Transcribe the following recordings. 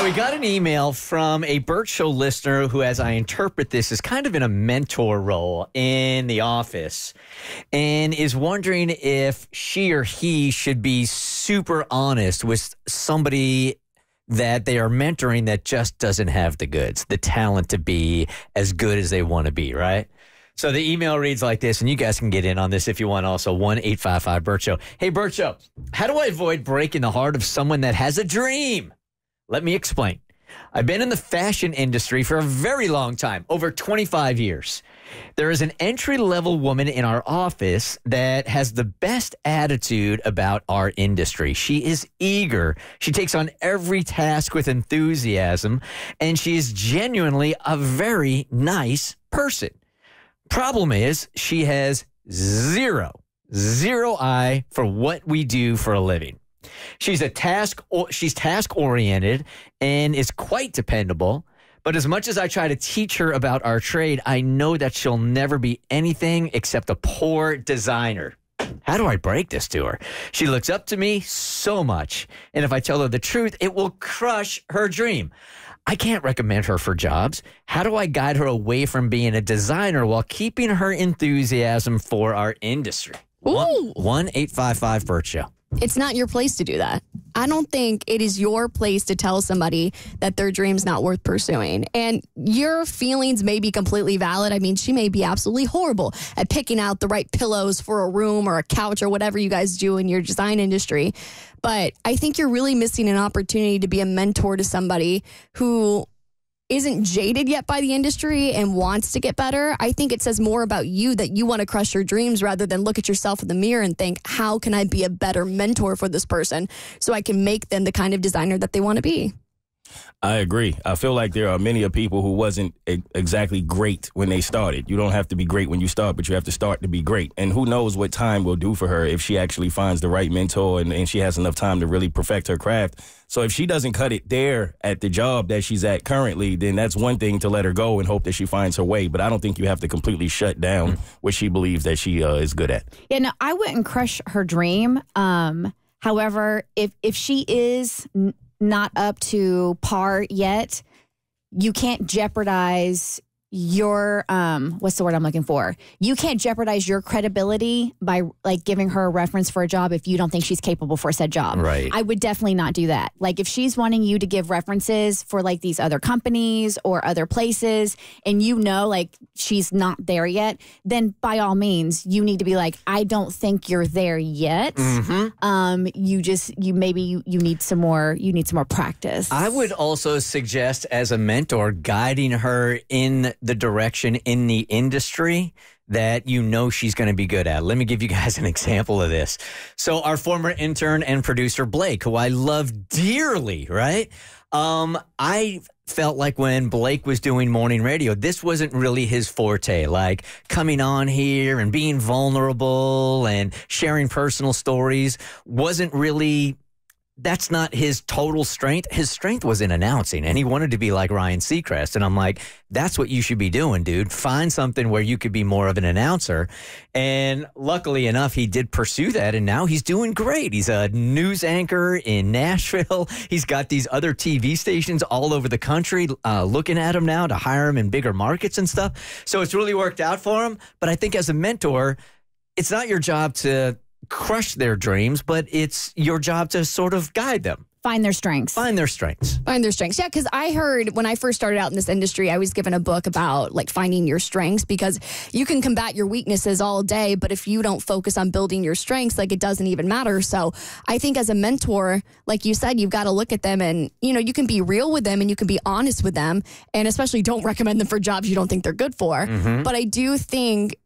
We got an email from a Bert Show listener who, as I interpret this, is kind of in a mentor role in the office and is wondering if she or he should be super honest with somebody that they are mentoring that just doesn't have the goods, the talent to be as good as they want to be, right? So the email reads like this, and you guys can get in on this if you want also, 1-855-BERT Show. Hey, Bert Show, how do I avoid breaking the heart of someone that has a dream? Let me explain. I've been in the fashion industry for a very long time, over 25 years. There is an entry-level woman in our office that has the best attitude about our industry. She is eager. She takes on every task with enthusiasm, and she is genuinely a very nice person. Problem is, she has zero eye for what we do for a living. She's task-oriented and is quite dependable. But as much as I try to teach her about our trade, I know that she'll never be anything except a poor designer. How do I break this to her? She looks up to me so much, and if I tell her the truth, it will crush her dream. I can't recommend her for jobs. How do I guide her away from being a designer while keeping her enthusiasm for our industry? 1-855-BERT Show. It's not your place to do that. I don't think it is your place to tell somebody that their dream's not worth pursuing. And your feelings may be completely valid. I mean, she may be absolutely horrible at picking out the right pillows for a room or a couch or whatever you guys do in your design industry. But I think you're really missing an opportunity to be a mentor to somebody who isn't jaded yet by the industry and wants to get better. I think it says more about you that you want to crush your dreams rather than look at yourself in the mirror and think, how can I be a better mentor for this person so I can make them the kind of designer that they want to be? I agree. I feel like there are many people who wasn't exactly great when they started. You don't have to be great when you start, but you have to start to be great. And who knows what time will do for her if she actually finds the right mentor and she has enough time to really perfect her craft. So if she doesn't cut it there at the job that she's at currently, then that's one thing to let her go and hope that she finds her way. But I don't think you have to completely shut down what she believes that she is good at. Yeah, no, I wouldn't crush her dream. However, if she is not up to par yet, you can't jeopardize your what's the word I'm looking for? You can't jeopardize your credibility by like giving her a reference for a job if you don't think she's capable for said job. Right. I would definitely not do that. Like if she's wanting you to give references for like these other companies or other places and you know like she's not there yet, then by all means you need to be like, I don't think you're there yet. Mm-hmm. You need some more practice. I would also suggest as a mentor guiding her in the direction in the industry that you know she's going to be good at. Let me give you guys an example of this. So our former intern and producer, Blake, who I love dearly, right? I felt like when Blake was doing morning radio, this wasn't really his forte, like coming on here and being vulnerable and sharing personal stories wasn't really... That's not his total strength. His strength was in announcing, and he wanted to be like Ryan Seacrest. And I'm like, that's what you should be doing, dude. Find something where you could be more of an announcer. And luckily enough, he did pursue that, and now he's doing great. He's a news anchor in Nashville. He's got these other TV stations all over the country looking at him now to hire him in bigger markets and stuff. So it's really worked out for him. But I think as a mentor, it's not your job to crush their dreams, but it's your job to sort of guide them. Find their strengths. Yeah, because I heard when I first started out in this industry, I was given a book about like finding your strengths because you can combat your weaknesses all day, but if you don't focus on building your strengths, like it doesn't even matter. So I think as a mentor, like you said, you've got to look at them and, you know, you can be real with them and you can be honest with them and especially don't recommend them for jobs you don't think they're good for. Mm-hmm. But I do think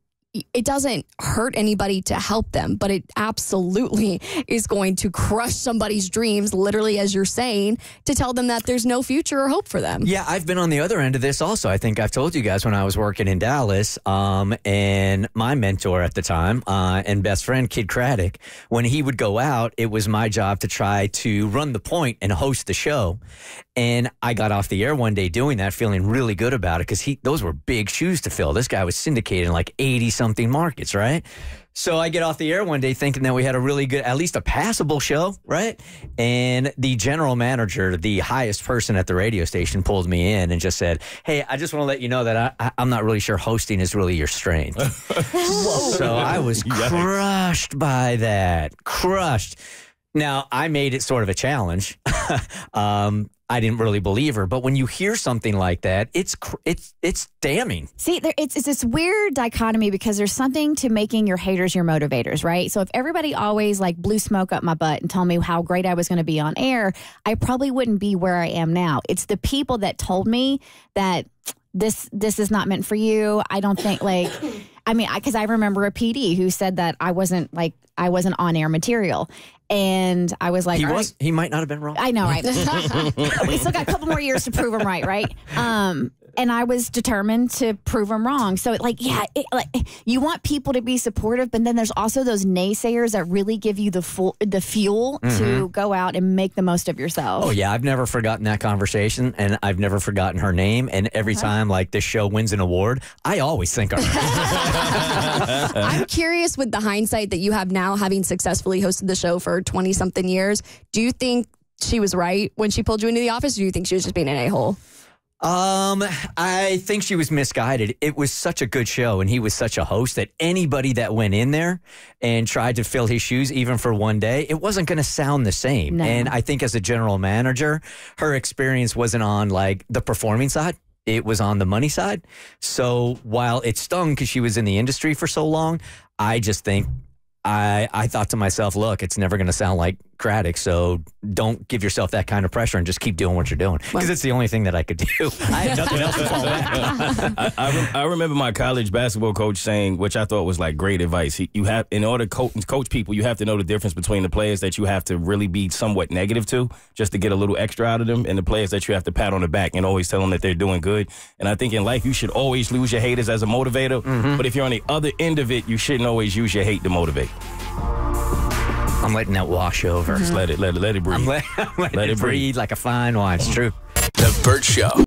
it doesn't hurt anybody to help them, but it absolutely is going to crush somebody's dreams, literally, as you're saying, to tell them that there's no future or hope for them. Yeah, I've been on the other end of this also. I think I've told you guys when I was working in Dallas, and my mentor at the time and best friend, Kid Craddock, when he would go out, it was my job to try to run the point and host the show. And I got off the air one day doing that, feeling really good about it because those were big shoes to fill. This guy was syndicated in like 80 20-something markets, right? So I get off the air one day thinking that we had a really good, at least a passable show, right? And the general manager, the highest person at the radio station, pulled me in and just said, hey, I just want to let you know that I'm not really sure hosting is really your strength. So I was crushed by that. Crushed. Now, I made it sort of a challenge. I didn't really believe her, but when you hear something like that, it's damning. See, it's this weird dichotomy because there's something to making your haters your motivators, right? So if everybody always like blew smoke up my butt and told me how great I was going to be on air, I probably wouldn't be where I am now. It's the people that told me that this is not meant for you. I don't think because I remember a PD who said that I wasn't on air material. And I was like, he might not have been wrong. I know, right? We still got a couple more years to prove him right? And I was determined to prove him wrong. So, you want people to be supportive, but then there's also those naysayers that really give you the fuel to go out and make the most of yourself. Oh, yeah. I've never forgotten that conversation, and I've never forgotten her name. And every time, this show wins an award, I always think of her. I'm curious, with the hindsight that you have now, having successfully hosted the show for 20-something years, do you think she was right when she pulled you into the office, or do you think she was just being an a-hole? I think she was misguided. It was such a good show, and he was such a host that anybody that went in there and tried to fill his shoes, even for one day, it wasn't going to sound the same. No. And I think as a general manager, her experience wasn't on the performing side. It was on the money side. So while it stung because she was in the industry for so long, I just think I thought to myself, look, it's never going to sound like Craddock, so don't give yourself that kind of pressure and just keep doing what you're doing, because it's the only thing that I could do. I had nothing else to fall back. I remember my college basketball coach saying, which I thought was great advice. You have, in order to coach people, you have to know the difference between the players that you have to really be somewhat negative to, just to get a little extra out of them, and the players that you have to pat on the back and always tell them that they're doing good. And I think in life, you should always use your haters as a motivator. But if you're on the other end of it, you shouldn't always use your hate to motivate. I'm letting that wash over. Just let it breathe. I'm letting it breathe like a fine wine. It's true. The Bert Show.